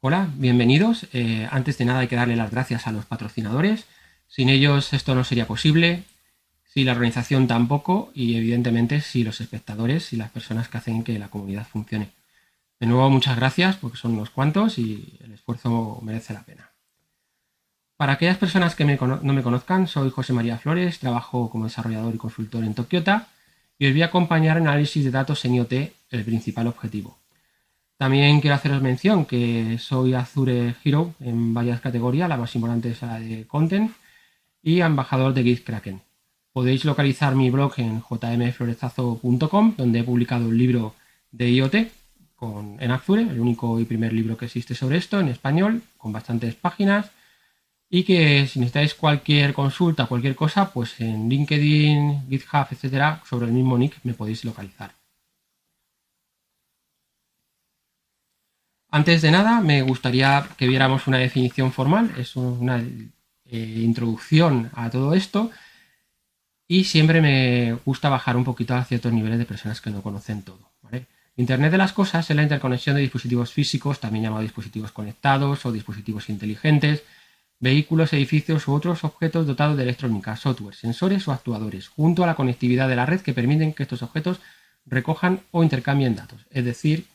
Hola, bienvenidos. Antes de nada hay que darle las gracias a los patrocinadores. Sin ellos esto no sería posible, si la organización tampoco y evidentemente si los espectadores y las personas que hacen que la comunidad funcione. De nuevo muchas gracias porque son unos cuantos y el esfuerzo merece la pena. Para aquellas personas que no me conozcan, soy José María Flores, trabajo como desarrollador y consultor en Tokiota y os voy a acompañar en análisis de datos en IoT, el principal objetivo. También quiero haceros mención que soy Azure Hero en varias categorías, la más importante es la de Content, y embajador de GitKraken. Podéis localizar mi blog en jmflorezazo.com, donde he publicado un libro de IoT en Azure, el único y primer libro que existe sobre esto en español, con bastantes páginas, y que si necesitáis cualquier consulta, cualquier cosa, pues en LinkedIn, GitHub, etcétera, sobre el mismo nick me podéis localizar. Antes de nada, me gustaría que viéramos una definición formal, es una introducción a todo esto, y siempre me gusta bajar un poquito a ciertos niveles de personas que no conocen todo, ¿vale? Internet de las cosas es la interconexión de dispositivos físicos, también llamados dispositivos conectados o dispositivos inteligentes, vehículos, edificios u otros objetos dotados de electrónica, software, sensores o actuadores, junto a la conectividad de la red que permiten que estos objetos recojan o intercambien datos. Es decir,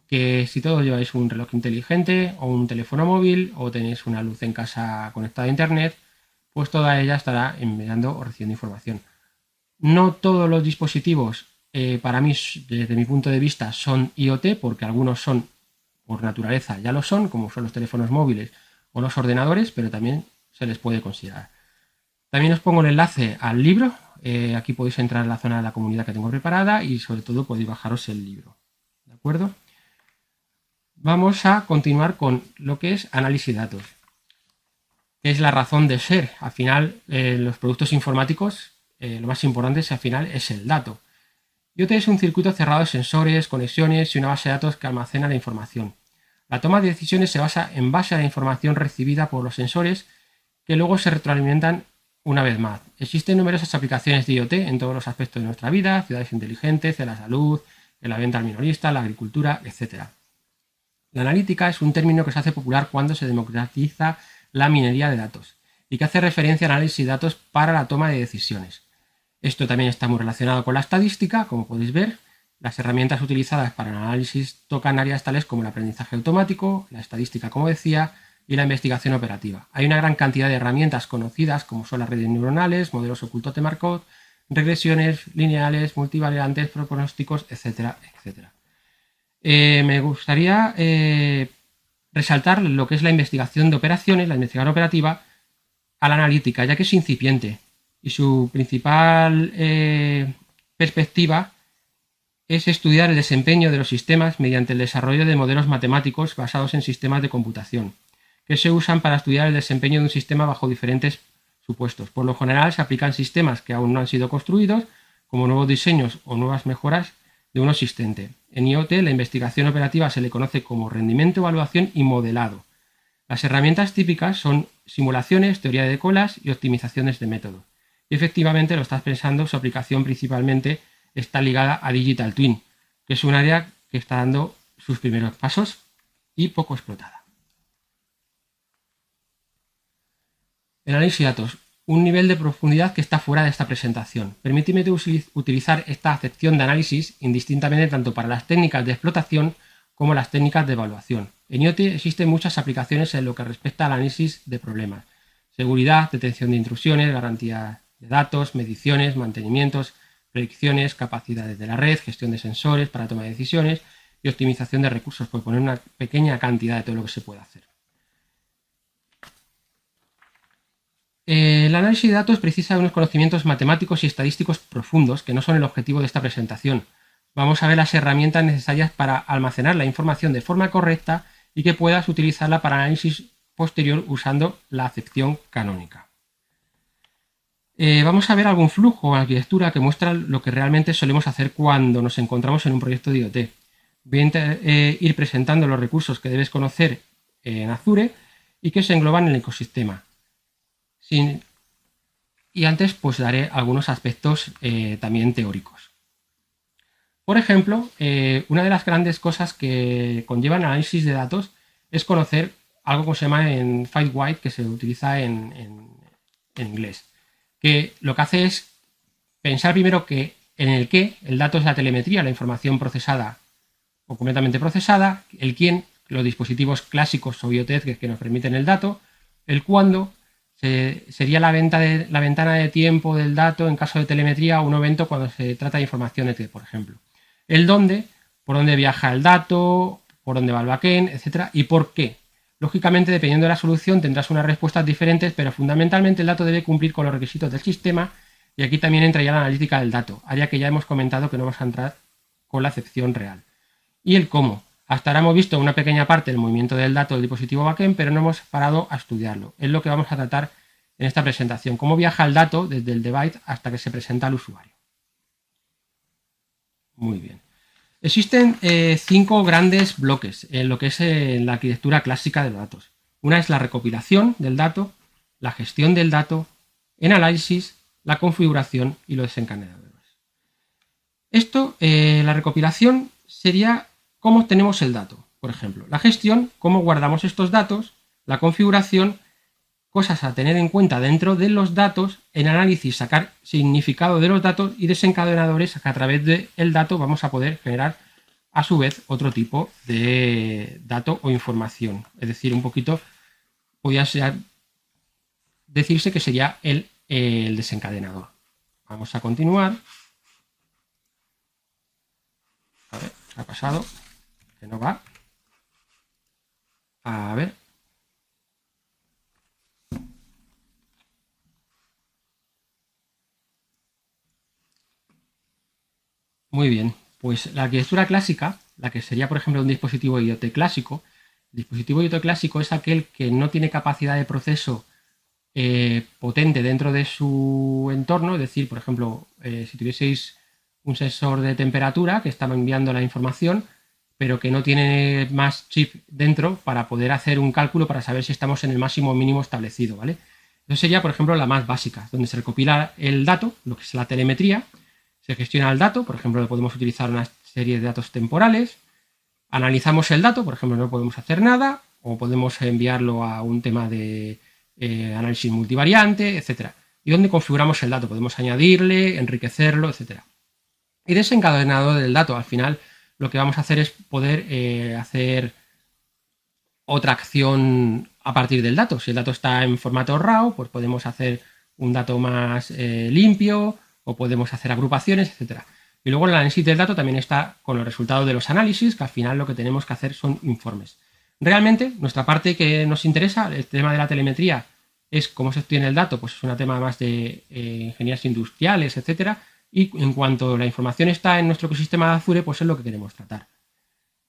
que si todos lleváis un reloj inteligente o un teléfono móvil o tenéis una luz en casa conectada a internet, pues toda ella estará enviando o recibiendo información. No todos los dispositivos, para mí, desde mi punto de vista, son IoT, porque algunos son, por naturaleza, ya lo son, como son los teléfonos móviles o los ordenadores, pero también se les puede considerar. También os pongo el enlace al libro. Aquí podéis entrar en la zona de la comunidad que tengo preparada y sobre todo podéis bajaros el libro. ¿De acuerdo? Vamos a continuar con lo que es análisis de datos, que es la razón de ser. Al final, los productos informáticos, lo más importante al final es el dato. IoT es un circuito cerrado de sensores, conexiones y una base de datos que almacena la información. La toma de decisiones se basa en base a la información recibida por los sensores que luego se retroalimentan una vez más. Existen numerosas aplicaciones de IoT en todos los aspectos de nuestra vida, ciudades inteligentes, de la salud, de la venta al minorista, la agricultura, etc. La analítica es un término que se hace popular cuando se democratiza la minería de datos y que hace referencia al análisis de datos para la toma de decisiones. Esto también está muy relacionado con la estadística, como podéis ver. Las herramientas utilizadas para el análisis tocan áreas tales como el aprendizaje automático, la estadística, como decía, y la investigación operativa. Hay una gran cantidad de herramientas conocidas, como son las redes neuronales, modelos ocultos de Markov, regresiones lineales, multivariantes, pronósticos, etcétera, etcétera. Me gustaría resaltar lo que es la investigación de operaciones, la investigación operativa, a la analítica, ya que es incipiente y su principal perspectiva es estudiar el desempeño de los sistemas mediante el desarrollo de modelos matemáticos basados en sistemas de computación, que se usan para estudiar el desempeño de un sistema bajo diferentes supuestos. Por lo general se aplican sistemas que aún no han sido construidos, como nuevos diseños o nuevas mejoras de uno existente. En IoT, la investigación operativa se le conoce como rendimiento, evaluación y modelado. Las herramientas típicas son simulaciones, teoría de colas y optimizaciones de método. Y efectivamente lo estás pensando, su aplicación principalmente está ligada a Digital Twin, que es un área que está dando sus primeros pasos y poco explotada. El análisis de datos, un nivel de profundidad que está fuera de esta presentación. Permíteme utilizar esta acepción de análisis indistintamente tanto para las técnicas de explotación como las técnicas de evaluación. En IoT existen muchas aplicaciones en lo que respecta al análisis de problemas. Seguridad, detección de intrusiones, garantía de datos, mediciones, mantenimientos, predicciones, capacidades de la red, gestión de sensores para toma de decisiones y optimización de recursos, por poner una pequeña cantidad de todo lo que se puede hacer. El análisis de datos precisa de unos conocimientos matemáticos y estadísticos profundos que no son el objetivo de esta presentación. Vamos a ver las herramientas necesarias para almacenar la información de forma correcta y que puedas utilizarla para análisis posterior usando la acepción canónica. Vamos a ver algún flujo o arquitectura que muestra lo que realmente solemos hacer cuando nos encontramos en un proyecto de IoT. Voy a ir presentando los recursos que debes conocer en Azure y que se engloban en el ecosistema. Y antes pues daré algunos aspectos también teóricos. Por ejemplo, una de las grandes cosas que conlleva el análisis de datos es conocer algo que se llama en FiveWire, que se utiliza en inglés, que lo que hace es pensar primero que en el qué, el dato es la telemetría, la información procesada o completamente procesada, el quién, los dispositivos clásicos o IoT que nos permiten el dato, el cuándo, sería la ventana de tiempo del dato en caso de telemetría o un evento cuando se trata de información ET, por ejemplo. El dónde, por dónde viaja el dato, por dónde va el backend, etcétera, y por qué. Lógicamente, dependiendo de la solución, tendrás unas respuestas diferentes, pero fundamentalmente el dato debe cumplir con los requisitos del sistema, y aquí también entra ya la analítica del dato, área que ya hemos comentado que no vamos a entrar con la excepción real. Y el cómo. Hasta ahora hemos visto una pequeña parte del movimiento del dato del dispositivo backend, pero no hemos parado a estudiarlo. Es lo que vamos a tratar en esta presentación. Cómo viaja el dato desde el device hasta que se presenta al usuario. Muy bien. Existen 5 grandes bloques en lo que es la arquitectura clásica de los datos. Una es la recopilación del dato, la gestión del dato, el análisis, la configuración y los desencadenadores. Esto, la recopilación sería cómo obtenemos el dato, por ejemplo. La gestión, cómo guardamos estos datos. La configuración, cosas a tener en cuenta dentro de los datos. En análisis, sacar significado de los datos. Y desencadenadores, que a través del dato vamos a poder generar a su vez otro tipo de dato o información. Es decir, un poquito, podría decirse que sería el desencadenador. Vamos a continuar. A ver, ¿qué ha pasado? Que no va. A ver. Muy bien. Pues la arquitectura clásica, la que sería, por ejemplo, un dispositivo IoT clásico. El dispositivo IoT clásico es aquel que no tiene capacidad de proceso potente dentro de su entorno. Es decir, por ejemplo, si tuvieseis un sensor de temperatura que estaba enviando la información, pero que no tiene más chip dentro para poder hacer un cálculo para saber si estamos en el máximo o mínimo establecido, ¿vale? Eso sería, por ejemplo, la más básica, donde se recopila el dato, lo que es la telemetría, se gestiona el dato, por ejemplo, podemos utilizar una serie de datos temporales, analizamos el dato, por ejemplo, no podemos hacer nada, o podemos enviarlo a un tema de análisis multivariante, etcétera. Y donde configuramos el dato, podemos añadirle, enriquecerlo, etcétera. Y desencadenado del dato, al final lo que vamos a hacer es poder hacer otra acción a partir del dato. Si el dato está en formato RAW, pues podemos hacer un dato más limpio o podemos hacer agrupaciones, etcétera. Y luego el análisis del dato también está con los resultados de los análisis, que al final lo que tenemos que hacer son informes. Realmente, nuestra parte que nos interesa, el tema de la telemetría, es cómo se obtiene el dato, pues es un tema más de ingenierías industriales, etcétera. Y en cuanto la información está en nuestro ecosistema de Azure, pues es lo que queremos tratar.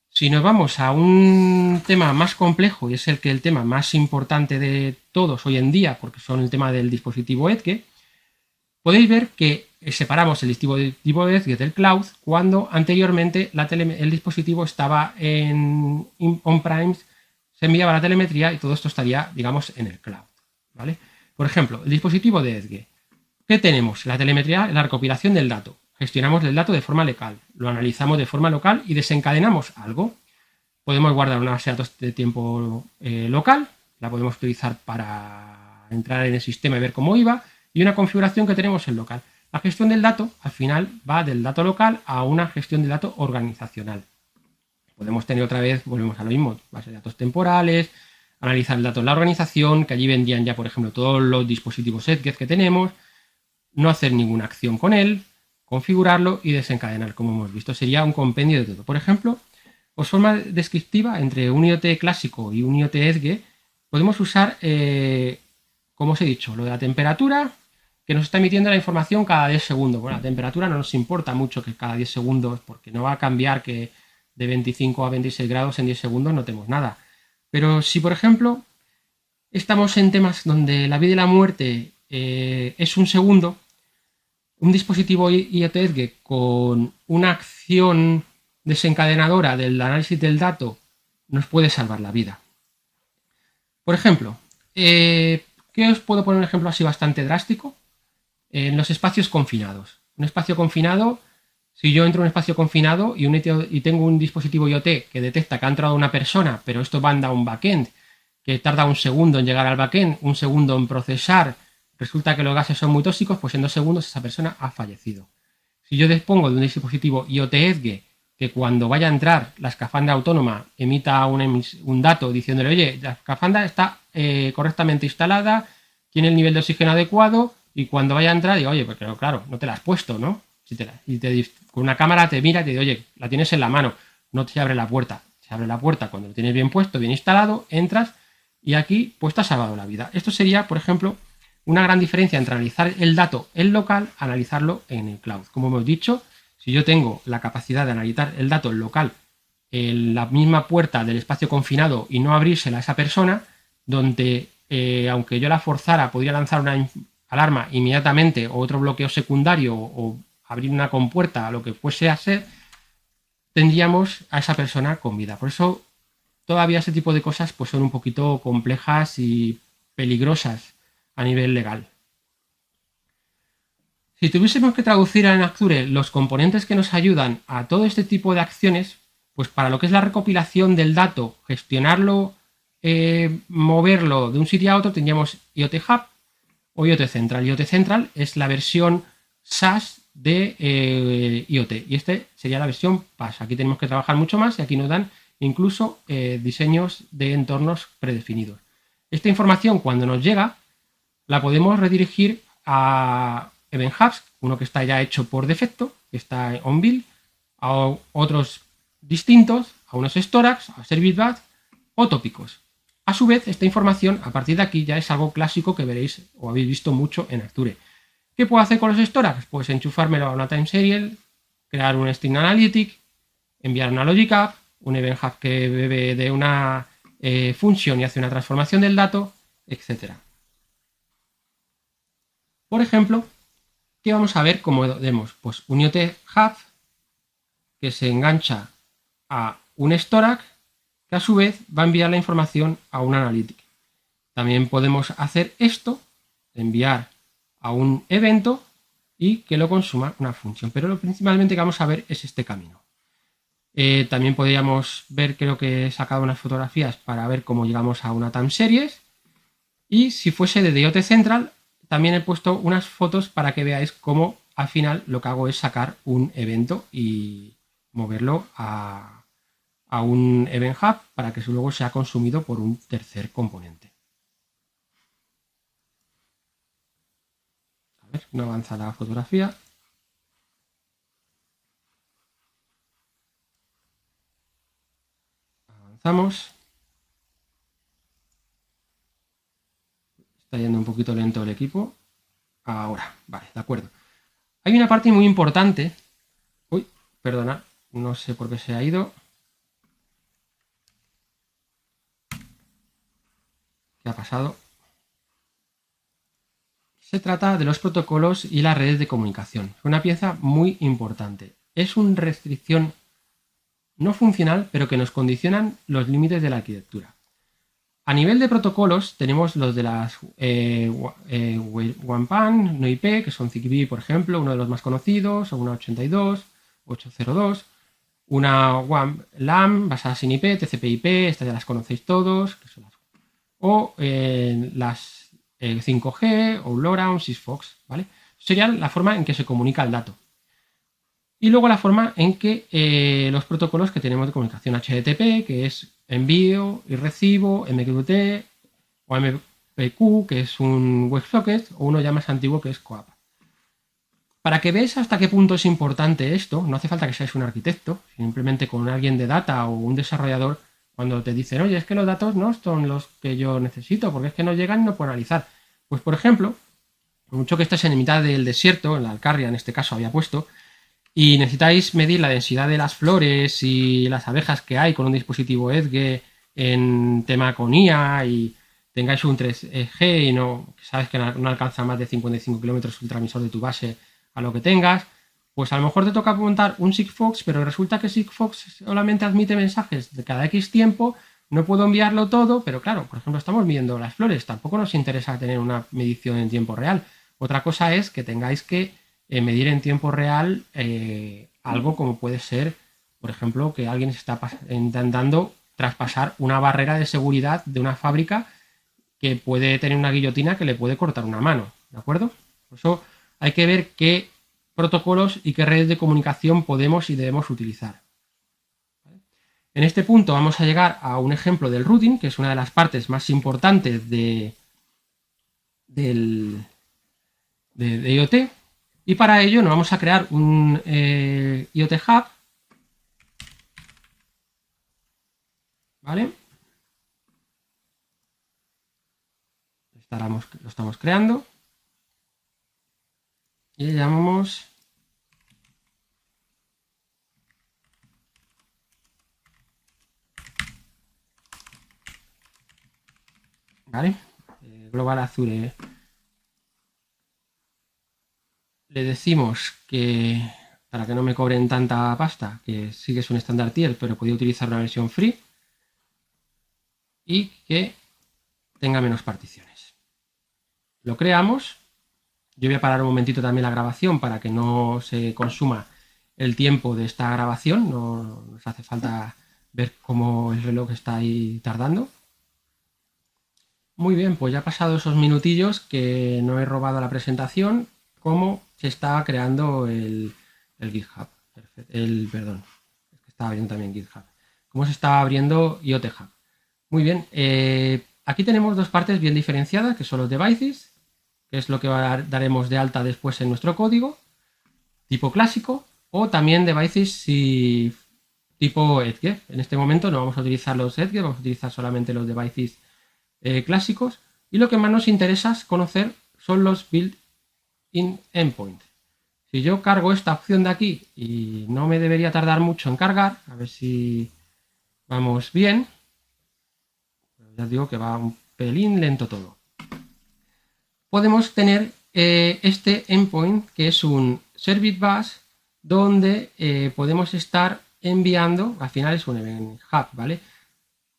Si nos vamos a un tema más complejo, y es el tema más importante de todos hoy en día, porque son el tema del dispositivo Edge, podéis ver que separamos el dispositivo Edge del cloud cuando anteriormente el dispositivo estaba en on-prem, se enviaba la telemetría y todo esto estaría, digamos, en el cloud, ¿vale? Por ejemplo, el dispositivo de Edge. ¿Qué tenemos? La telemetría, la recopilación del dato. Gestionamos el dato de forma local, lo analizamos de forma local y desencadenamos algo. Podemos guardar una base de datos de tiempo local, la podemos utilizar para entrar en el sistema y ver cómo iba, y una configuración que tenemos en local. La gestión del dato, al final, va del dato local a una gestión del dato organizacional. Podemos tener otra vez, volvemos a lo mismo, base de datos temporales, analizar el dato en la organización, que allí vendrían ya, por ejemplo, todos los dispositivos Edge que tenemos, no hacer ninguna acción con él, configurarlo y desencadenar, como hemos visto. Sería un compendio de todo. Por ejemplo, por forma descriptiva, entre un IoT clásico y un IoT Edge, podemos usar, como os he dicho, lo de la temperatura, que nos está emitiendo la información cada 10 segundos. Bueno, la temperatura no nos importa mucho que cada 10 segundos, porque no va a cambiar que de 25 a 26 grados en 10 segundos no tenemos nada. Pero si, por ejemplo, estamos en temas donde la vida y la muerte es un segundo, un dispositivo IoT Edge con una acción desencadenadora del análisis del dato nos puede salvar la vida. Por ejemplo, ¿qué os puedo poner un ejemplo así bastante drástico? En los espacios confinados. Un espacio confinado Si yo entro en un espacio confinado y tengo un dispositivo IoT que detecta que ha entrado una persona, pero esto manda a un backend, que tarda un segundo en llegar al backend, un segundo en procesar, resulta que los gases son muy tóxicos, pues en 2 segundos esa persona ha fallecido. Si yo dispongo de un dispositivo IoT Edge que cuando vaya a entrar la escafandra autónoma emita un dato diciéndole, oye, la escafandra está correctamente instalada, tiene el nivel de oxígeno adecuado, y cuando vaya a entrar digo, oye, porque claro, no te la has puesto, ¿no? Con una cámara te mira y te dice, oye, la tienes en la mano, no te abre la puerta. Se abre la puerta cuando lo tienes bien puesto, bien instalado, entras y aquí pues te has salvado la vida. Esto sería, por ejemplo, una gran diferencia entre analizar el dato en local, analizarlo en el cloud. Como hemos dicho, si yo tengo la capacidad de analizar el dato en local en la misma puerta del espacio confinado y no abrírsela a esa persona, donde aunque yo la forzara podría lanzar una alarma inmediatamente o otro bloqueo secundario o abrir una compuerta a lo que fuese a ser, tendríamos a esa persona con vida. Por eso todavía ese tipo de cosas pues son un poquito complejas y peligrosas a nivel legal. Si tuviésemos que traducir en Azure los componentes que nos ayudan a todo este tipo de acciones, pues para lo que es la recopilación del dato, gestionarlo, moverlo de un sitio a otro, tendríamos IoT Hub o IoT Central. IoT Central es la versión SaaS de IoT y este sería la versión PaaS. Aquí tenemos que trabajar mucho más y aquí nos dan incluso diseños de entornos predefinidos. Esta información, cuando nos llega, la podemos redirigir a Event Hubs, uno que está ya hecho por defecto, que está on build, a otros distintos, a unos storage, a service bus o tópicos. A su vez, esta información, a partir de aquí, ya es algo clásico que veréis o habéis visto mucho en Azure. ¿Qué puedo hacer con los storage? Pues enchufármelo a una time serial, crear un string analytic, enviar una logic app, un event hub que bebe de una función y hace una transformación del dato, etc. Por ejemplo, ¿qué vamos a ver como demos? Pues un IoT Hub que se engancha a un storage que a su vez va a enviar la información a un analytic. También podemos hacer esto, enviar a un evento y que lo consuma una función. Pero lo principalmente que vamos a ver es este camino. También podríamos ver, creo que he sacado unas fotografías para ver cómo llegamos a una time series. Y si fuese de IoT Central, también he puesto unas fotos para que veáis cómo al final lo que hago es sacar un evento y moverlo a un Event Hub para que luego sea consumido por un tercer componente. A ver, no avanza la fotografía. Avanzamos. Está yendo un poquito lento el equipo. Ahora, vale, de acuerdo. Hay una parte muy importante. Uy, perdona, no sé por qué se ha ido. ¿Qué ha pasado? Se trata de los protocolos y las redes de comunicación. Es una pieza muy importante. Es una restricción no funcional, pero que nos condicionan los límites de la arquitectura. A nivel de protocolos tenemos los de las WAN-PAN, no IP, que son Zigbee, por ejemplo, uno de los más conocidos, o una 82, 802, una WAN LAN basada en IP, TCP/IP, estas ya las conocéis todos, que son las, o las 5G, o LoRa, o Sigfox, ¿vale? Sería la forma en que se comunica el dato. Y luego la forma en que los protocolos que tenemos de comunicación HTTP, que es envío y recibo, MQTT o MPQ, que es un WebSocket, o uno ya más antiguo que es CoAP. Para que veáis hasta qué punto es importante esto, no hace falta que seáis un arquitecto, simplemente con alguien de data o un desarrollador, cuando te dicen, oye, es que los datos no son los que yo necesito, porque es que no llegan y no puedo analizar. Pues, por ejemplo, mucho que estés en mitad del desierto, en la Alcarria en este caso había puesto, y necesitáis medir la densidad de las flores y las abejas que hay con un dispositivo Edge en tema con IA y tengáis un 3G y no sabes que no alcanza más de 55 kilómetros el transmisor de tu base a lo que tengas, pues a lo mejor te toca montar un Sigfox, pero resulta que Sigfox solamente admite mensajes de cada X tiempo, no puedo enviarlo todo, pero claro, por ejemplo, estamos midiendo las flores, tampoco nos interesa tener una medición en tiempo real. Otra cosa es que tengáis que medir en tiempo real algo como puede ser, por ejemplo, que alguien está intentando traspasar una barrera de seguridad de una fábrica que puede tener una guillotina que le puede cortar una mano, ¿de acuerdo? Por eso hay que ver qué protocolos y qué redes de comunicación podemos y debemos utilizar. En este punto vamos a llegar a un ejemplo del routing, que es una de las partes más importantes de IoT, y para ello nos vamos a crear un IoT Hub, ¿vale? Lo estamos creando y le llamamos ¿vale? Global Azure. Le decimos que para que no me cobren tanta pasta, que sí que es un estándar tier, pero podía utilizar una versión free y que tenga menos particiones. Lo creamos. Yo voy a parar un momentito también la grabación para que no se consuma el tiempo de esta grabación. No nos hace falta ver cómo el reloj está ahí tardando. Muy bien, pues ya ha pasado esos minutillos que no he robado la presentación, cómo se estaba creando el GitHub. Perdón, es que estaba abriendo también GitHub. Cómo se estaba abriendo IoT Hub. Muy bien, aquí tenemos dos partes bien diferenciadas, que son los devices, que es lo que daremos de alta después en nuestro código, tipo clásico, o también devices tipo Edge. En este momento no vamos a utilizar los Edge, vamos a utilizar solamente los devices clásicos, y lo que más nos interesa conocer son los built-in endpoint. Si yo cargo esta opción de aquí y no me debería tardar mucho en cargar, a ver si vamos bien, ya os digo que va un pelín lento todo. Podemos tener este endpoint, que es un service bus, donde podemos estar enviando, al final es un event hub, ¿vale?,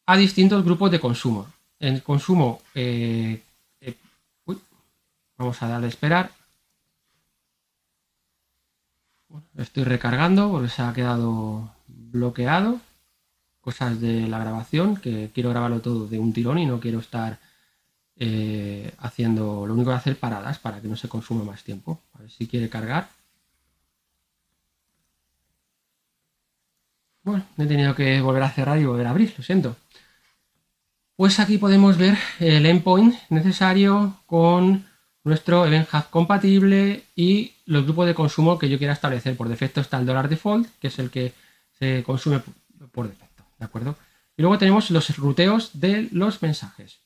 a distintos grupos de consumo. En consumo, vamos a darle a esperar. Estoy recargando porque se ha quedado bloqueado. Cosas de la grabación, que quiero grabarlo todo de un tirón y no quiero estar haciendo, lo único que hacer paradas para que no se consuma más tiempo. A ver si quiere cargar. Bueno, he tenido que volver a cerrar y volver a abrir, lo siento. Pues aquí podemos ver el endpoint necesario con nuestro Event Hub compatible y los grupos de consumo que yo quiera establecer. Por defecto está el $default, que es el que se consume por defecto, ¿de acuerdo? Y luego tenemos los ruteos de los mensajes.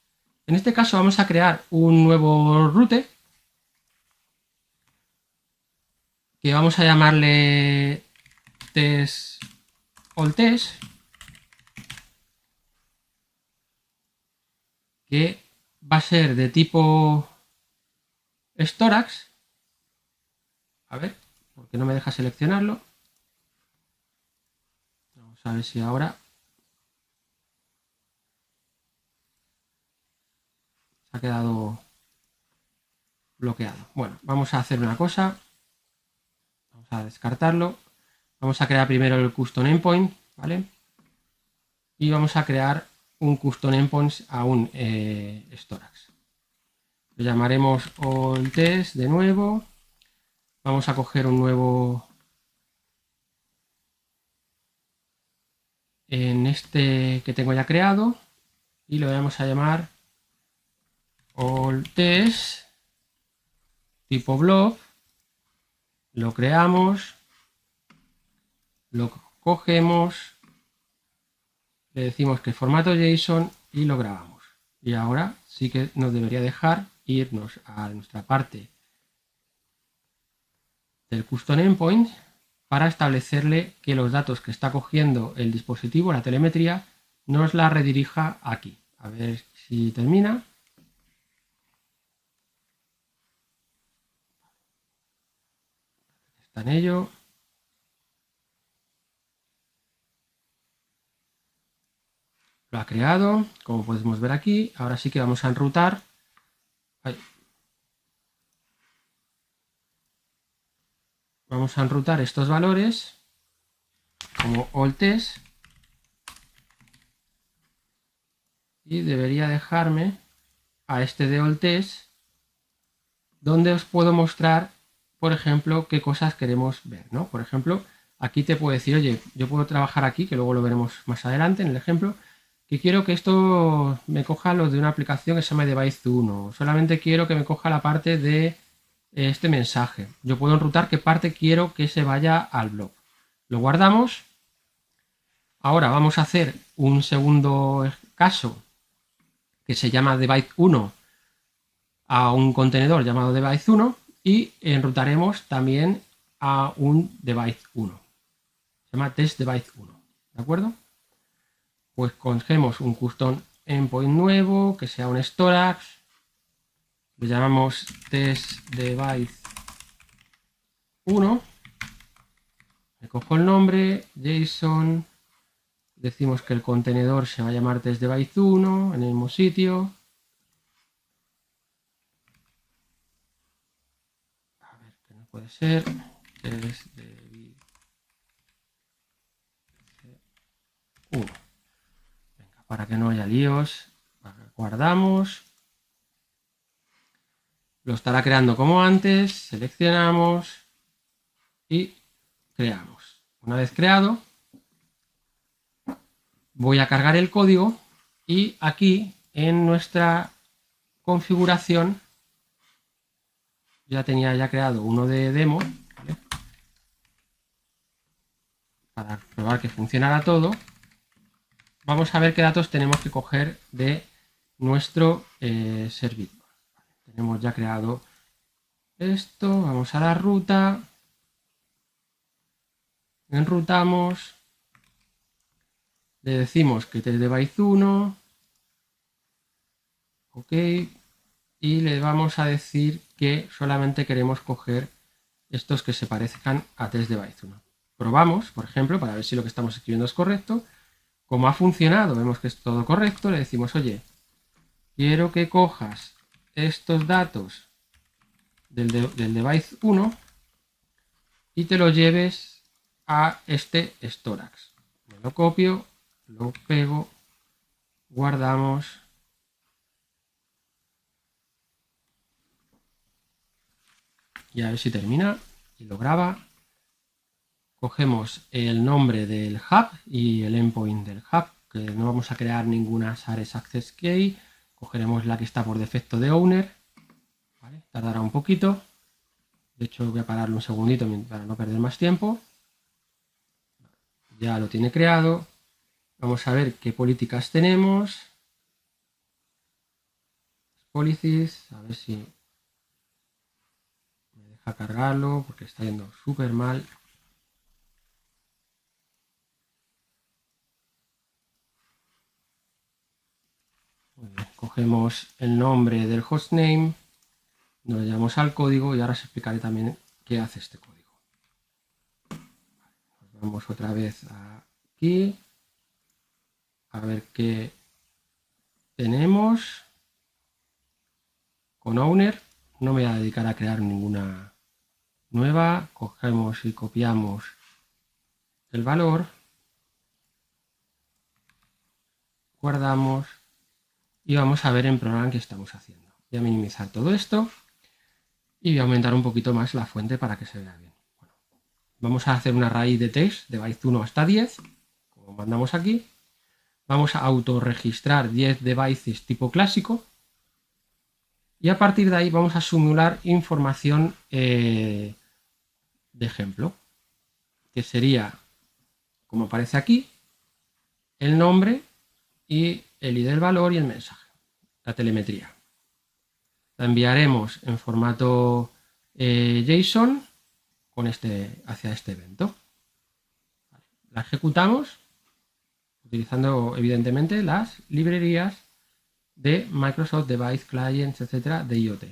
En este caso vamos a crear un nuevo route que vamos a llamarle test all test, que va a ser de tipo Storax. A ver, porque no me deja seleccionarlo. Vamos a ver si ahora se ha quedado bloqueado. Bueno, vamos a hacer una cosa. Vamos a descartarlo. Vamos a crear primero el custom endpoint, ¿vale? Y vamos a crear un custom endpoint a un Storax. Lo llamaremos all test de nuevo. Vamos a coger un nuevo en este que tengo ya creado y lo vamos a llamar all test tipo blob. Lo creamos, lo cogemos, le decimos que formato JSON y lo grabamos. Y ahora sí que nos debería dejar irnos a nuestra parte del custom endpoint para establecerle que los datos que está cogiendo el dispositivo, la telemetría, nos la redirija aquí. A ver si termina. Está en ello. Lo ha creado, como podemos ver aquí. Ahora sí que vamos a enrutar. Vamos a enrutar estos valores como all test y debería dejarme a este de all test, donde os puedo mostrar, por ejemplo, qué cosas queremos ver, ¿no? Por ejemplo, aquí te puedo decir, oye, yo puedo trabajar aquí, que luego lo veremos más adelante en el ejemplo, que quiero que esto me coja lo de una aplicación que se llama Device 1, solamente quiero que me coja la parte de este mensaje. Yo puedo enrutar qué parte quiero que se vaya al blog. Lo guardamos. Ahora vamos a hacer un segundo caso que se llama Device 1 a un contenedor llamado Device 1 y enrutaremos también a un Device 1. Se llama Test Device 1. ¿De acuerdo? Pues cogemos un custom endpoint nuevo que sea un storage. Le llamamos Test Device 1. Le cojo el nombre, JSON. Decimos que el contenedor se va a llamar Test Device 1 en el mismo sitio. A ver, que no puede ser. Test Device 1. Venga, para que no haya líos, guardamos. Lo estará creando como antes. Seleccionamos y creamos. Una vez creado, voy a cargar el código y aquí en nuestra configuración ya tenía ya creado uno de demo, ¿vale? Para probar que funcionara todo. Vamos a ver qué datos tenemos que coger de nuestro servidor. Vale, tenemos ya creado esto, vamos a la ruta, enrutamos, le decimos que test device 1, ok, y le vamos a decir que solamente queremos coger estos que se parezcan a test device 1. Probamos, por ejemplo, para ver si lo que estamos escribiendo es correcto. Como ha funcionado, vemos que es todo correcto, le decimos, oye, quiero que cojas estos datos del device 1 y te lo lleves a este Storax. Me lo copio, lo pego, guardamos y a ver si termina y lo graba. Cogemos el nombre del hub y el endpoint del hub, que no vamos a crear ninguna SARS Access Key. Cogeremos la que está por defecto de owner. ¿Vale? Tardará un poquito. De hecho, voy a pararlo un segundito para no perder más tiempo. Ya lo tiene creado. Vamos a ver qué políticas tenemos. Policies, a ver si me deja cargarlo porque está yendo súper mal. Muy bien. Cogemos el nombre del hostname, nos llevamos al código y ahora os explicaré también qué hace este código. Nos vamos otra vez aquí a ver qué tenemos. Con owner no me voy a dedicar a crear ninguna nueva. Cogemos y copiamos el valor, guardamos y vamos a ver en programa qué estamos haciendo. Voy a minimizar todo esto y voy a aumentar un poquito más la fuente para que se vea bien. Bueno, vamos a hacer una raíz de test de byte 1 hasta 10, como mandamos aquí. Vamos a autorregistrar 10 devices tipo clásico y a partir de ahí vamos a simular información de ejemplo, que sería, como aparece aquí, el nombre y el ID del valor y el mensaje, la telemetría. La enviaremos en formato JSON hacia este evento. La ejecutamos utilizando evidentemente las librerías de Microsoft Device Clients, etcétera, de IoT.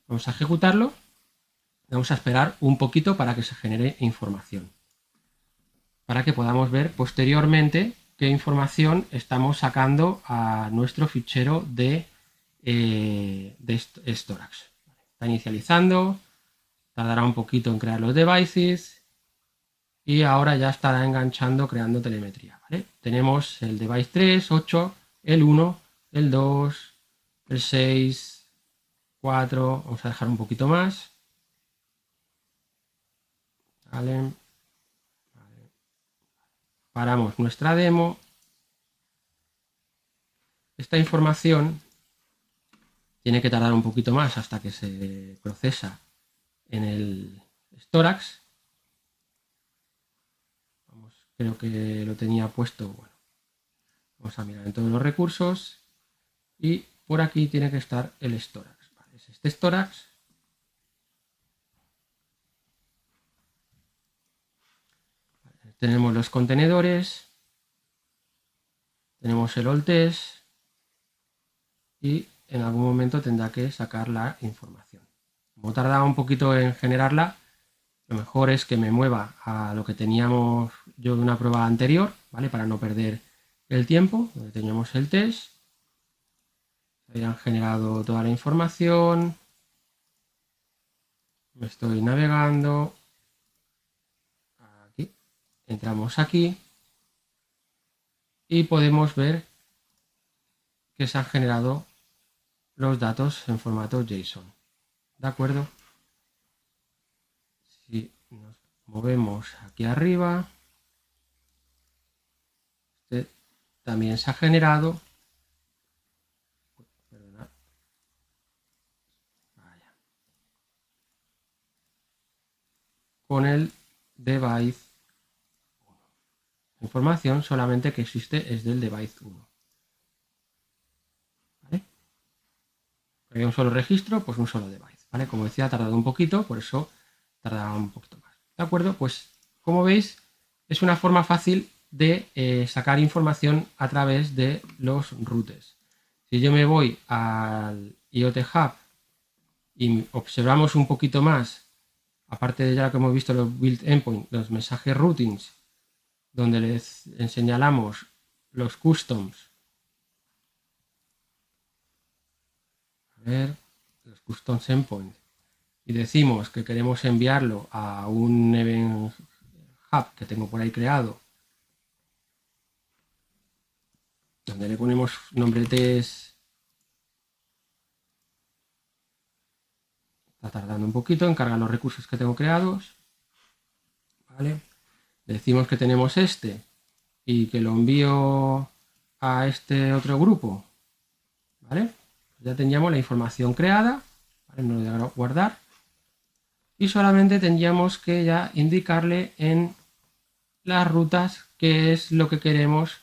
Vamos a ejecutarlo. Vamos a esperar un poquito para que se genere información, para que podamos ver posteriormente qué información estamos sacando a nuestro fichero de Storax. Está inicializando, Tardará un poquito en crear los devices y ahora ya estará enganchando creando telemetría, ¿vale? Tenemos el device 3, 8, el 1, el 2, el 6, 4, vamos a dejar un poquito más, ¿vale? Paramos nuestra demo. Esta información tiene que tardar un poquito más hasta que se procesa en el Storax. Creo que lo tenía puesto. Bueno, vamos a mirar en todos los recursos y por aquí tiene que estar el Storax. Vale, es este Storax. Vale, tenemos los contenedores, tenemos el all test y en algún momento tendrá que sacar la información. Como tarda un poquito en generarla, lo mejor es que me mueva a lo que teníamos yo de una prueba anterior, ¿vale? Para no perder el tiempo, donde teníamos el test. Habían generado toda la información. Me estoy navegando. Aquí. Entramos aquí. Y podemos ver que se han generado los datos en formato JSON. ¿De acuerdo? Si nos movemos aquí arriba, este también se ha generado. Perdona. Vaya. Con el device 1. La información solamente que existe es del device 1. ¿Vale? Hay un solo registro, pues un solo device. ¿Vale? Como decía, ha tardado un poquito, por eso tardará un poquito más. ¿De acuerdo? Pues como veis, es una forma fácil de sacar información a través de los routers. Si yo me voy al IoT Hub y observamos un poquito más, aparte de ya que hemos visto los build endpoint, los mensajes routings, donde les señalamos los customs. A ver, los customs endpoint. Y decimos que queremos enviarlo a un event hub que tengo por ahí creado, donde le ponemos nombre test. Está tardando un poquito en cargar los recursos que tengo creados. ¿Vale? Decimos que tenemos este y que lo envío a este otro grupo. ¿Vale? Ya tendríamos la información creada. ¿Vale? No lo voy a guardar. Y solamente tendríamos que ya indicarle en las rutas qué es lo que queremos.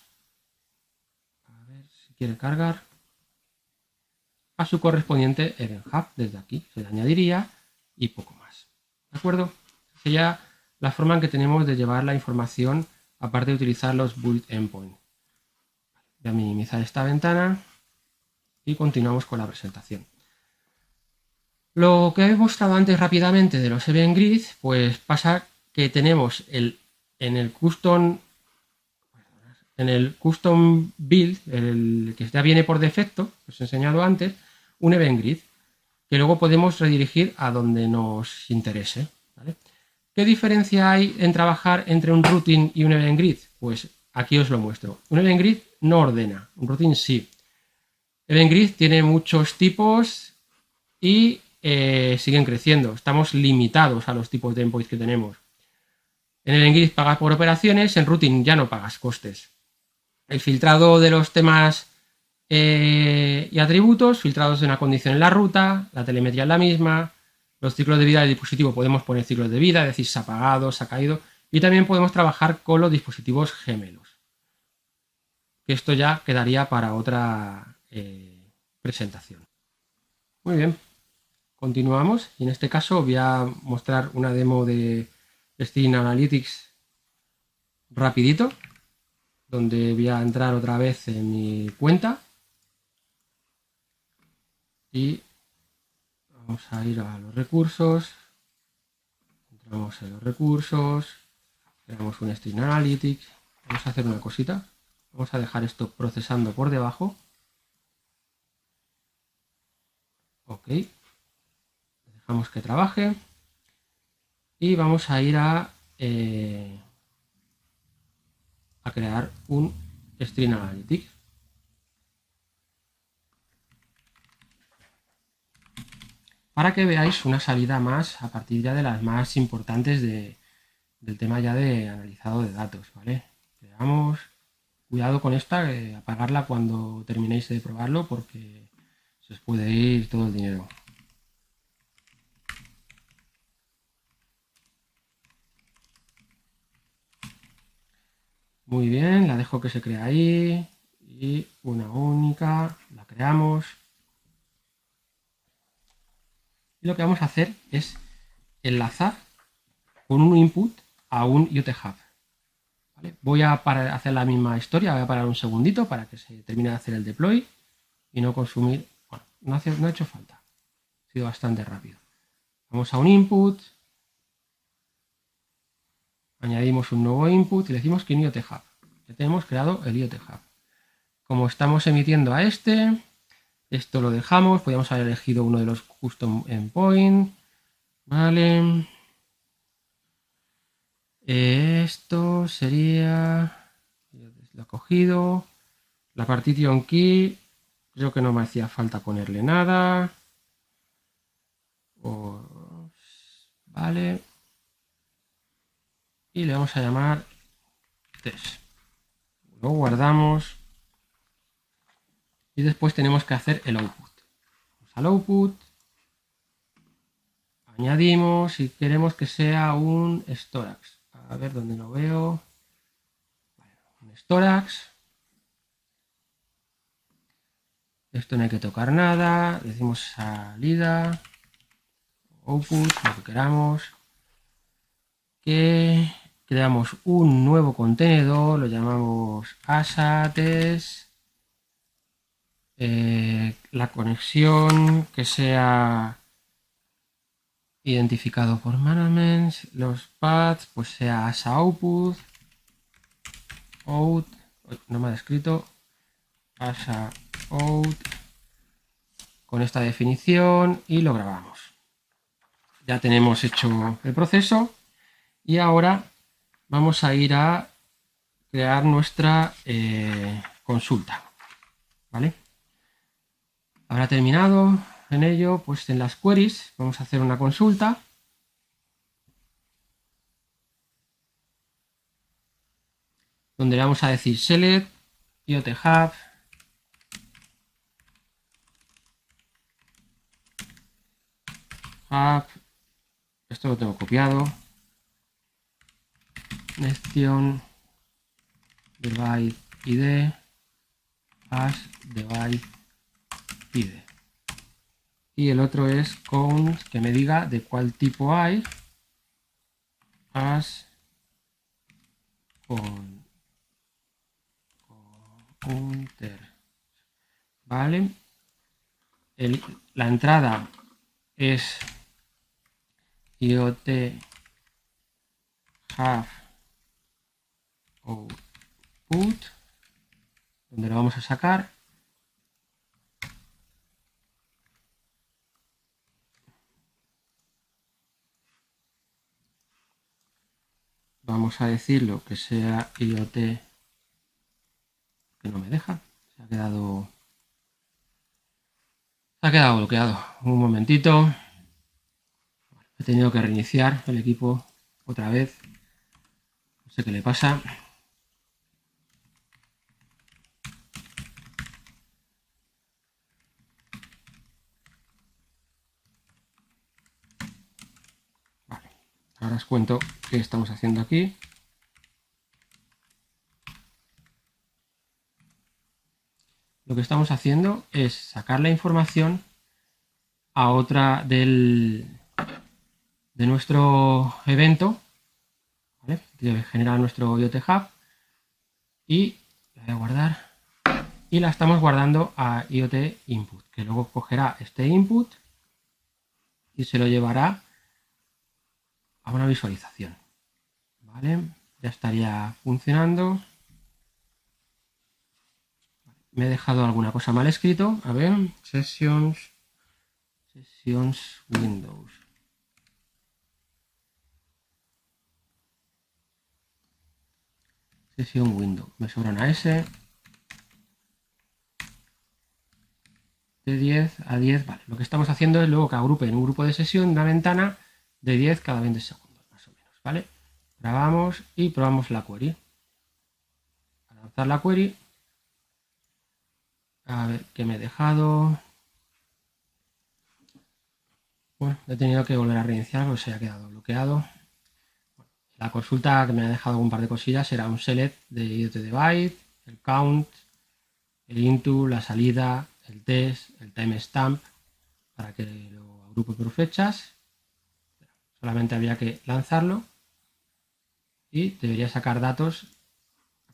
A ver si quiere cargar. A su correspondiente Event Hub. Desde aquí se le añadiría y poco más. ¿De acuerdo? Sería la forma en que tenemos de llevar la información aparte de utilizar los build endpoint. Voy a minimizar esta ventana y continuamos con la presentación. Lo que he mostrado antes rápidamente de los Event Grid, pues pasa que tenemos en el custom build, el que ya viene por defecto, que os he enseñado antes, un Event Grid, que luego podemos redirigir a donde nos interese. ¿Vale? ¿Qué diferencia hay en trabajar entre un routing y un Event Grid? Pues aquí os lo muestro. Un Event Grid no ordena, un routing sí. Event Grid tiene muchos tipos y siguen creciendo. Estamos limitados a los tipos de endpoints que tenemos. En Event Grid pagas por operaciones, en routing ya no pagas costes. El filtrado de los temas y atributos, filtrados de una condición en la ruta, la telemetría es la misma, los ciclos de vida del dispositivo podemos poner ciclos de vida, es decir, se ha apagado, se ha caído, y también podemos trabajar con los dispositivos gemelos. Que esto ya quedaría para otra presentación. Muy bien, continuamos y en este caso voy a mostrar una demo de Stream Analytics rapidito, donde voy a entrar otra vez en mi cuenta y vamos a ir a los recursos, entramos en los recursos, creamos un Stream Analytics, vamos a hacer una cosita, vamos a dejar esto procesando por debajo. Ok, dejamos que trabaje y vamos a ir a crear un Stream Analytics. Para que veáis una salida más a partir ya de las más importantes del tema ya de analizado de datos, ¿vale? Veamos, cuidado con esta, apagarla cuando terminéis de probarlo porque se os puede ir todo el dinero. Muy bien, la dejo que se crea ahí y una única, la creamos. Y lo que vamos a hacer es enlazar con un input a un IoT Hub. ¿Vale? Voy a hacer la misma historia, voy a parar un segundito para que se termine de hacer el deploy y no consumir. Bueno, no ha hecho falta, ha sido bastante rápido. Vamos a un input, añadimos un nuevo input y le decimos que un IoT Hub. Ya tenemos creado el IoT Hub. Como estamos emitiendo a esto lo dejamos, podríamos haber elegido uno de los custom endpoint, vale. Esto sería, lo he cogido, la partition key, creo que no me hacía falta ponerle nada, vale, y le vamos a llamar test. Lo guardamos y después tenemos que hacer el output. Vamos al output, añadimos y queremos que sea un Storax. A ver dónde lo veo. Un Storax. Esto no hay que tocar nada. Decimos salida, output, lo que queramos. Que creamos un nuevo contenedor, lo llamamos ASA.test. La conexión que sea identificado por management, los paths pues sea ASA output, out, no me ha descrito, ASA out, con esta definición y lo grabamos. Ya tenemos hecho el proceso y ahora vamos a ir a crear nuestra consulta, ¿vale? Habrá terminado en ello, pues en las queries vamos a hacer una consulta. Donde le vamos a decir select IoT Hub esto lo tengo copiado, Nextion device ID as device ID, y el otro es con que me diga de cuál tipo hay as con counter, vale. La entrada es IoT Hub output, donde lo vamos a sacar. Vamos a decirlo que sea IoT, que no me deja, se ha quedado bloqueado. Un momentito, he tenido que reiniciar el equipo otra vez, no sé qué le pasa. Vale, ahora os cuento qué estamos haciendo aquí. Lo que estamos haciendo es sacar la información a otra de nuestro evento, ¿vale? Debe generar nuestro IoT Hub y la voy a guardar y la estamos guardando a IoT Input, que luego cogerá este input y se lo llevará a una visualización, ¿vale? Ya estaría funcionando. Me he dejado alguna cosa mal escrito. A ver, Sessions Windows. sesión window. Me sobra una S. De 10 a 10, vale. Lo que estamos haciendo es luego que agrupe en un grupo de sesión una ventana de 10 cada 20 segundos, más o menos, ¿vale? Grabamos y probamos la query. Al lanzar la query, a ver qué me he dejado. Bueno, he tenido que volver a reiniciar porque se ha quedado bloqueado. La consulta que me ha dejado un par de cosillas era un select de IoT device, el count, el into, la salida, el test, el timestamp, para que lo agrupe por fechas. Solamente había que lanzarlo y debería sacar datos.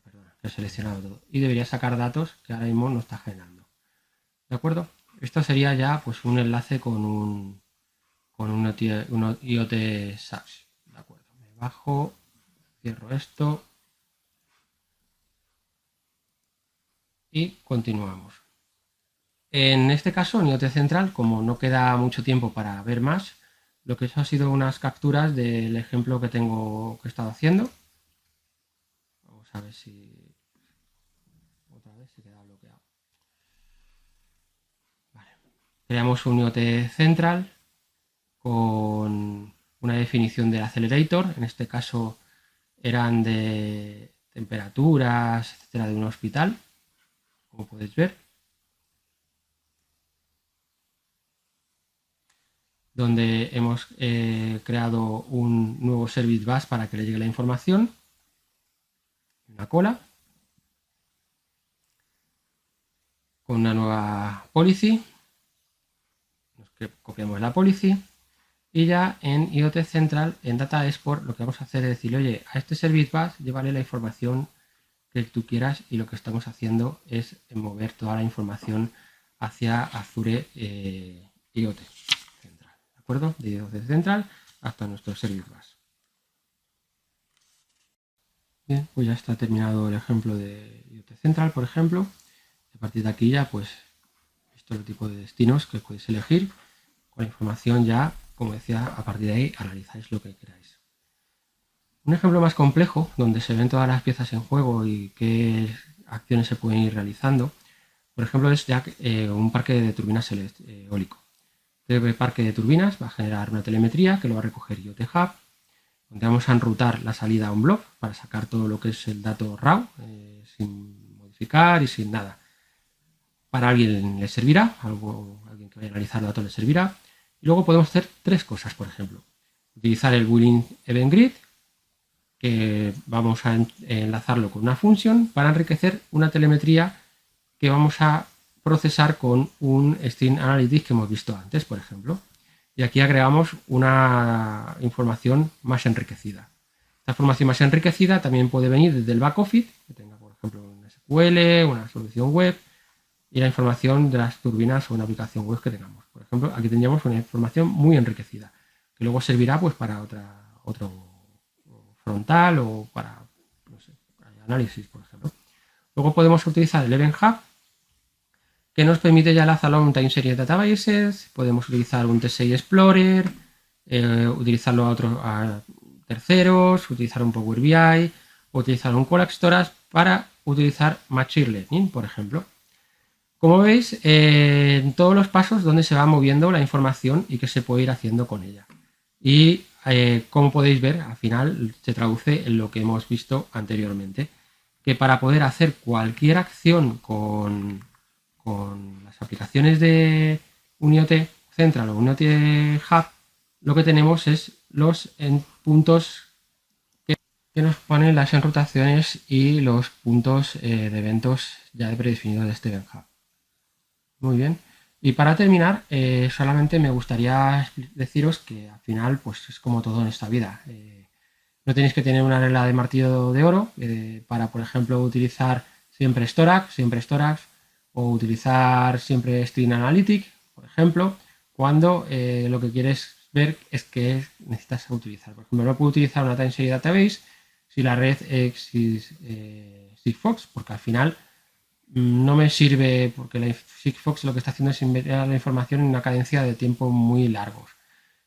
Perdona, que he seleccionado todo. Y debería sacar datos que ahora mismo no está generando. ¿De acuerdo? Esto sería ya pues un enlace con un IoT SaaS. ¿De acuerdo? Me bajo, cierro esto y continuamos. En este caso, en IoT Central, como no queda mucho tiempo para ver más, lo que he hecho ha sido unas capturas del ejemplo que he estado haciendo. Vamos a ver si otra vez se queda bloqueado. Vale. Creamos un IoT Central con una definición del accelerator. En este caso eran de temperaturas, etcétera, de un hospital, como podéis ver. Donde hemos creado un nuevo service bus para que le llegue la información, una cola, con una nueva policy, copiamos la policy y ya en IoT Central, en Data Export, lo que vamos a hacer es decirle, oye, a este service bus llévale la información que tú quieras y lo que estamos haciendo es mover toda la información hacia Azure IoT. ¿De acuerdo? De IoT Central hasta nuestro service bus. Bien, pues ya está terminado el ejemplo de IoT Central, por ejemplo. A partir de aquí ya, pues, visto el tipo de destinos que podéis elegir. Con la información ya, como decía, a partir de ahí analizáis lo que queráis. Un ejemplo más complejo, donde se ven todas las piezas en juego y qué acciones se pueden ir realizando, por ejemplo, es ya un parque de turbinas eólico. Este parque de turbinas va a generar una telemetría que lo va a recoger IoT Hub, donde vamos a enrutar la salida a un blob para sacar todo lo que es el dato RAW, sin modificar y sin nada. Para alguien le servirá, alguien que vaya a analizar los datos le servirá. Y luego podemos hacer tres cosas, por ejemplo. Utilizar el Boolean Event Grid, que vamos a enlazarlo con una función para enriquecer una telemetría que vamos a procesar con un String Analytics que hemos visto antes, por ejemplo. Y aquí agregamos una información más enriquecida. Esta información más enriquecida también puede venir desde el back office, que tenga, por ejemplo, un SQL, una solución web, y la información de las turbinas o una aplicación web que tengamos. Por ejemplo, aquí tendríamos una información muy enriquecida, que luego servirá pues para otro frontal o para, no sé, análisis, por ejemplo. Luego podemos utilizar el Event Hub, que nos permite ya enlazarlo a un Time Series Databases. Podemos utilizar un T6 Explorer, utilizarlo a terceros, utilizar un Power BI, utilizar un Collage Storage para utilizar Machine Learning, por ejemplo. Como veis, en todos los pasos donde se va moviendo la información y qué se puede ir haciendo con ella. Y como podéis ver, al final se traduce en lo que hemos visto anteriormente, que para poder hacer cualquier acción con las aplicaciones de un IoT Central o un IoT Hub, lo que tenemos es los puntos que nos ponen las enrutaciones y los puntos de eventos ya predefinidos de este Event Hub. Muy bien. Y para terminar, solamente me gustaría deciros que al final, pues es como todo en esta vida. No tenéis que tener una regla de martillo de oro para, por ejemplo, utilizar siempre Storage, o utilizar siempre String Analytics, por ejemplo, cuando lo que quieres ver es que necesitas utilizar. Por ejemplo, no puedo utilizar una Time Series Database si la red es Sigfox, porque al final no me sirve, porque la Sigfox lo que está haciendo es enviar la información en una cadencia de tiempo muy largos.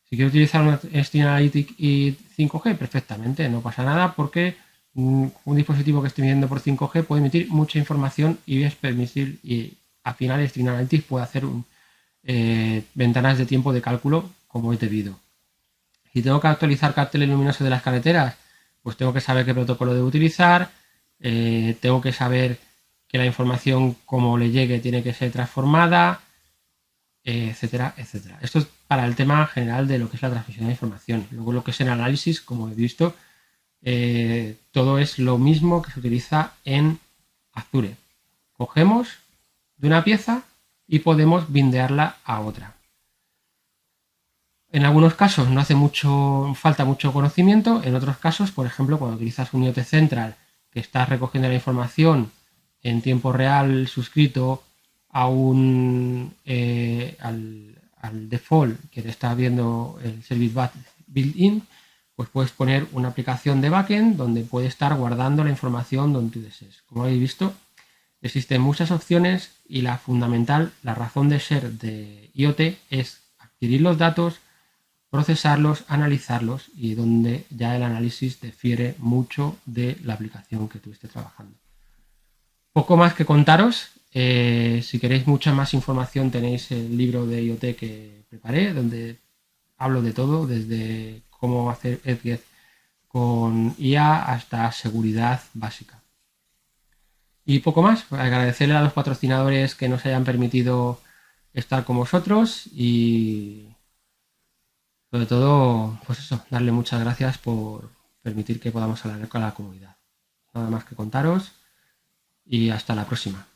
Si quiero utilizar una String Analytics y 5G, perfectamente, no pasa nada porque un dispositivo que esté midiendo por 5G puede emitir mucha información y es permitir, y al final String Analytics puede hacer ventanas de tiempo de cálculo como es debido. Si tengo que actualizar carteles luminosos de las carreteras, pues tengo que saber qué protocolo debo utilizar, tengo que saber que la información como le llegue tiene que ser transformada, etcétera, etcétera. Esto es para el tema general de lo que es la transmisión de información. Luego lo que es el análisis, como he visto, todo es lo mismo que se utiliza en Azure. Cogemos de una pieza y podemos bindearla a otra. En algunos casos no hace falta mucho conocimiento, en otros casos, por ejemplo, cuando utilizas un IoT Central que estás recogiendo la información en tiempo real suscrito a al default que te está viendo el Service Bus built-in, pues puedes poner una aplicación de backend donde puede estar guardando la información donde tú desees. Como habéis visto, existen muchas opciones y la fundamental, la razón de ser de IoT es adquirir los datos, procesarlos, analizarlos y donde ya el análisis difiere mucho de la aplicación que tú estés trabajando. Poco más que contaros. Si queréis mucha más información tenéis el libro de IoT que preparé donde hablo de todo, desde cómo hacer EdGet con IA hasta seguridad básica. Y poco más, agradecerle a los patrocinadores que nos hayan permitido estar con vosotros y sobre todo, pues eso, darle muchas gracias por permitir que podamos hablar con la comunidad. Nada más que contaros y hasta la próxima.